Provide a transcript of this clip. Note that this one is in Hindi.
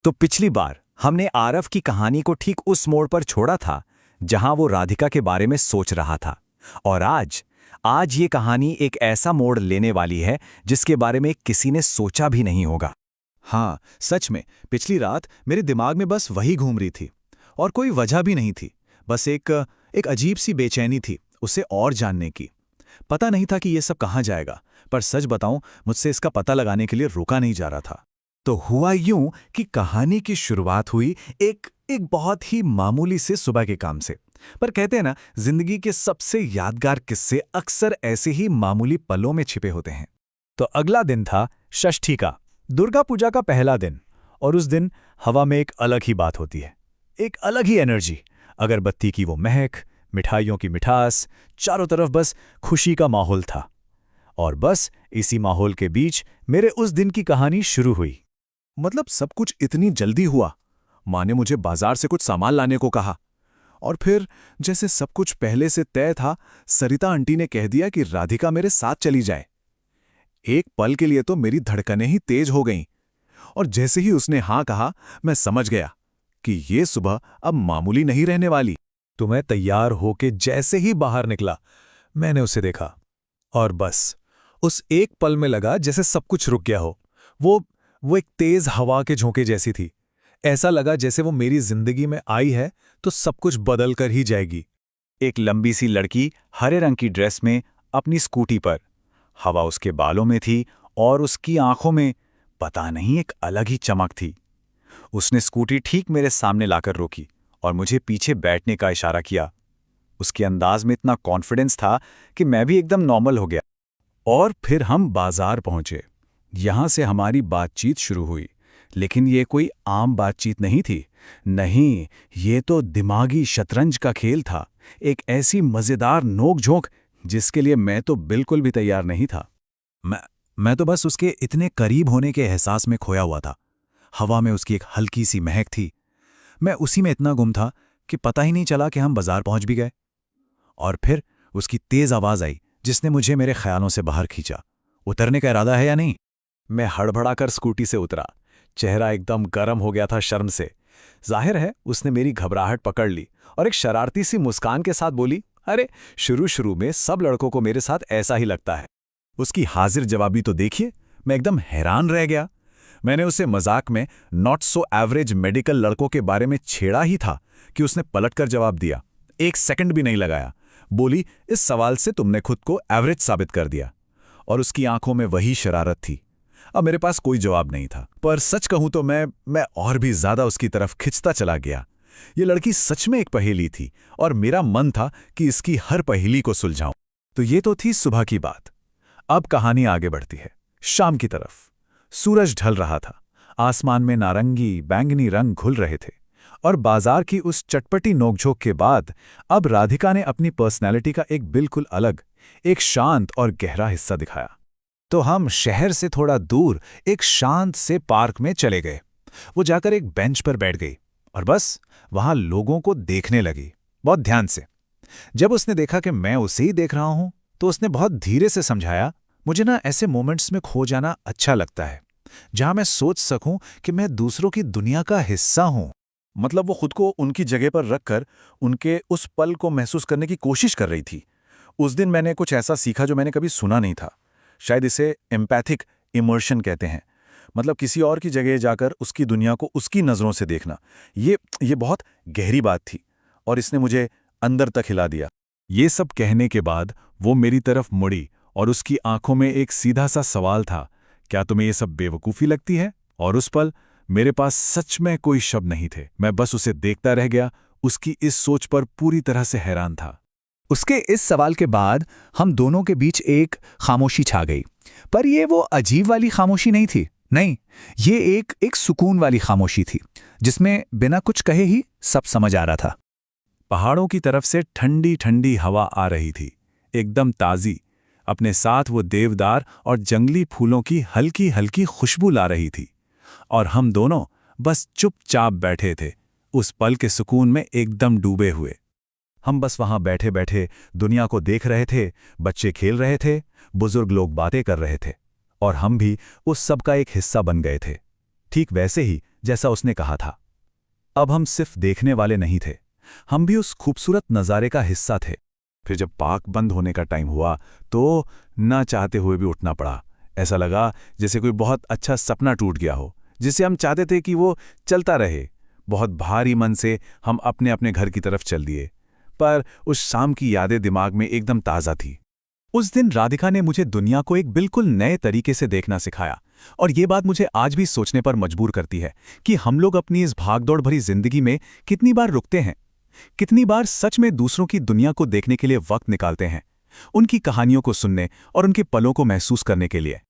तो पिछली बार हमने आरव की कहानी को ठीक उस मोड़ पर छोड़ा था जहां वो राधिका के बारे में सोच रहा था। और आज ये कहानी एक ऐसा मोड़ लेने वाली है जिसके बारे में किसी ने सोचा भी नहीं होगा। हाँ, सच में पिछली रात मेरे दिमाग में बस वही घूम रही थी और कोई वजह भी नहीं थी। बस एक अजीब सी बेचैनी थी उसे और जानने की। पता नहीं था कि ये सब कहाँ जाएगा, पर सच बताऊं मुझसे इसका पता लगाने के लिए रुका नहीं जा रहा था। तो हुआ यूं कि कहानी की शुरुआत हुई एक बहुत ही मामूली से सुबह के काम से। पर कहते हैं ना, जिंदगी के सबसे यादगार किस्से अक्सर ऐसे ही मामूली पलों में छिपे होते हैं। तो अगला दिन था षष्ठी का, दुर्गा पूजा का पहला दिन। और उस दिन हवा में एक अलग ही बात होती है, एक अलग ही एनर्जी। अगरबत्ती की वो महक, मिठाइयों की मिठास, चारों तरफ बस खुशी का माहौल था। और बस इसी माहौल के बीच मेरे उस दिन की कहानी शुरू हुई। मतलब सब कुछ इतनी जल्दी हुआ। माँ ने मुझे बाजार से कुछ सामान लाने को कहा और फिर जैसे सब कुछ पहले से तय था, सरिता आंटी ने कह दिया कि राधिका मेरे साथ चली जाए। एक पल के लिए तो मेरी धड़कनें ही तेज हो गईं और जैसे ही उसने हाँ कहा, मैं समझ गया कि ये सुबह अब मामूली नहीं रहने वाली। तो मैं तैयार होके जैसे ही बाहर निकला, मैंने उसे देखा और बस उस एक पल में लगा जैसे सब कुछ रुक गया हो। वो एक तेज हवा के झोंके जैसी थी। ऐसा लगा जैसे वो मेरी जिंदगी में आई है तो सब कुछ बदल कर ही जाएगी। एक लंबी सी लड़की हरे रंग की ड्रेस में अपनी स्कूटी पर, हवा उसके बालों में थी और उसकी आंखों में पता नहीं एक अलग ही चमक थी। उसने स्कूटी ठीक मेरे सामने लाकर रोकी और मुझे पीछे बैठने का इशारा किया। उसके अंदाज में इतना कॉन्फिडेंस था कि मैं भी एकदम नॉर्मल हो गया। और फिर हम बाजार पहुंचे। यहां से हमारी बातचीत शुरू हुई, लेकिन ये कोई आम बातचीत नहीं थी। नहीं, ये तो दिमागी शतरंज का खेल था। एक ऐसी मजेदार नोक-झोंक जिसके लिए मैं तो बिल्कुल भी तैयार नहीं था। मैं तो बस उसके इतने करीब होने के एहसास में खोया हुआ था। हवा में उसकी एक हल्की सी महक थी। मैं उसी में इतना गुम था कि पता ही नहीं चला कि हम बाजार पहुंच भी गए। और फिर उसकी तेज आवाज आई जिसने मुझे मेरे ख्यालों से बाहर खींचा। उतरने का इरादा है या नहीं? मैं हड़बड़ाकर स्कूटी से उतरा। चेहरा एकदम गर्म हो गया था शर्म से। जाहिर है उसने मेरी घबराहट पकड़ ली और एक शरारती सी मुस्कान के साथ बोली, अरे शुरू में सब लड़कों को मेरे साथ ऐसा ही लगता है। उसकी हाजिर जवाबी तो देखिए, मैं एकदम हैरान रह गया। मैंने उसे मजाक में नॉट सो एवरेज मेडिकल लड़कों के बारे में छेड़ा ही था कि उसने पलटकर जवाब दिया। एक सेकंड भी नहीं लगाया। बोली, इस सवाल से तुमने खुद को एवरेज साबित कर दिया। और उसकी आंखों में वही शरारत थी। अब मेरे पास कोई जवाब नहीं था, पर सच कहूं तो मैं और भी ज्यादा उसकी तरफ खिंचता चला गया। ये लड़की सच में एक पहेली थी और मेरा मन था कि इसकी हर पहेली को सुलझाऊं। तो ये तो थी सुबह की बात। अब कहानी आगे बढ़ती है शाम की तरफ। सूरज ढल रहा था। आसमान में नारंगी बैंगनी रंग घुल रहे थे और बाजार की उस चटपटी नोकझोंक के बाद अब राधिका ने अपनी पर्सनैलिटी का एक बिल्कुल अलग, एक शांत और गहरा हिस्सा दिखाया। तो हम शहर से थोड़ा दूर एक शांत से पार्क में चले गए। वो जाकर एक बेंच पर बैठ गई और बस वहां लोगों को देखने लगी, बहुत ध्यान से। जब उसने देखा कि मैं उसे ही देख रहा हूं तो उसने बहुत धीरे से समझाया, मुझे ना ऐसे मोमेंट्स में खो जाना अच्छा लगता है जहां मैं सोच सकूं कि मैं दूसरों की दुनिया का हिस्सा हूं। मतलब वो खुद को उनकी जगह पर रखकर उनके उस पल को महसूस करने की कोशिश कर रही थी। उस दिन मैंने कुछ ऐसा सीखा जो मैंने कभी सुना नहीं था। शायद इसे एम्पैथिक इमर्शन कहते हैं। मतलब किसी और की जगह जाकर उसकी दुनिया को उसकी नज़रों से देखना। ये बहुत गहरी बात थी और इसने मुझे अंदर तक हिला दिया। ये सब कहने के बाद वो मेरी तरफ मुड़ी और उसकी आंखों में एक सीधा सा सवाल था, क्या तुम्हें ये सब बेवकूफ़ी लगती है? और उस पल मेरे पास सच में कोई शब्द नहीं थे। मैं बस उसे देखता रह गया, उसकी इस सोच पर पूरी तरह से हैरान था। उसके इस सवाल के बाद हम दोनों के बीच एक खामोशी छा गई। पर ये वो अजीब वाली खामोशी नहीं थी। नहीं, ये एक सुकून वाली खामोशी थी जिसमें बिना कुछ कहे ही सब समझ आ रहा था। पहाड़ों की तरफ से ठंडी ठंडी हवा आ रही थी, एकदम ताज़ी। अपने साथ वो देवदार और जंगली फूलों की हल्की हल्की खुशबू ला रही थी। और हम दोनों बस चुपचाप बैठे थे, उस पल के सुकून में एकदम डूबे हुए। हम बस वहां बैठे बैठे दुनिया को देख रहे थे। बच्चे खेल रहे थे, बुजुर्ग लोग बातें कर रहे थे और हम भी उस सब का एक हिस्सा बन गए थे। ठीक वैसे ही जैसा उसने कहा था। अब हम सिर्फ देखने वाले नहीं थे, हम भी उस खूबसूरत नज़ारे का हिस्सा थे। फिर जब पार्क बंद होने का टाइम हुआ तो ना चाहते हुए भी उठना पड़ा। ऐसा लगा जैसे कोई बहुत अच्छा सपना टूट गया हो, जिसे हम चाहते थे कि वो चलता रहे। बहुत भारी मन से हम अपने अपने घर की तरफ चल दिए, पर उस शाम की यादें दिमाग में एकदम ताज़ा थी। उस दिन राधिका ने मुझे दुनिया को एक बिल्कुल नए तरीके से देखना सिखाया, और ये बात मुझे आज भी सोचने पर मजबूर करती है कि हम लोग अपनी इस भागदौड़ भरी जिंदगी में कितनी बार रुकते हैं, कितनी बार सच में दूसरों की दुनिया को देखने के लिए वक्त निकालते हैं, उनकी कहानियों को सुनने और उनके पलों को महसूस करने के लिए।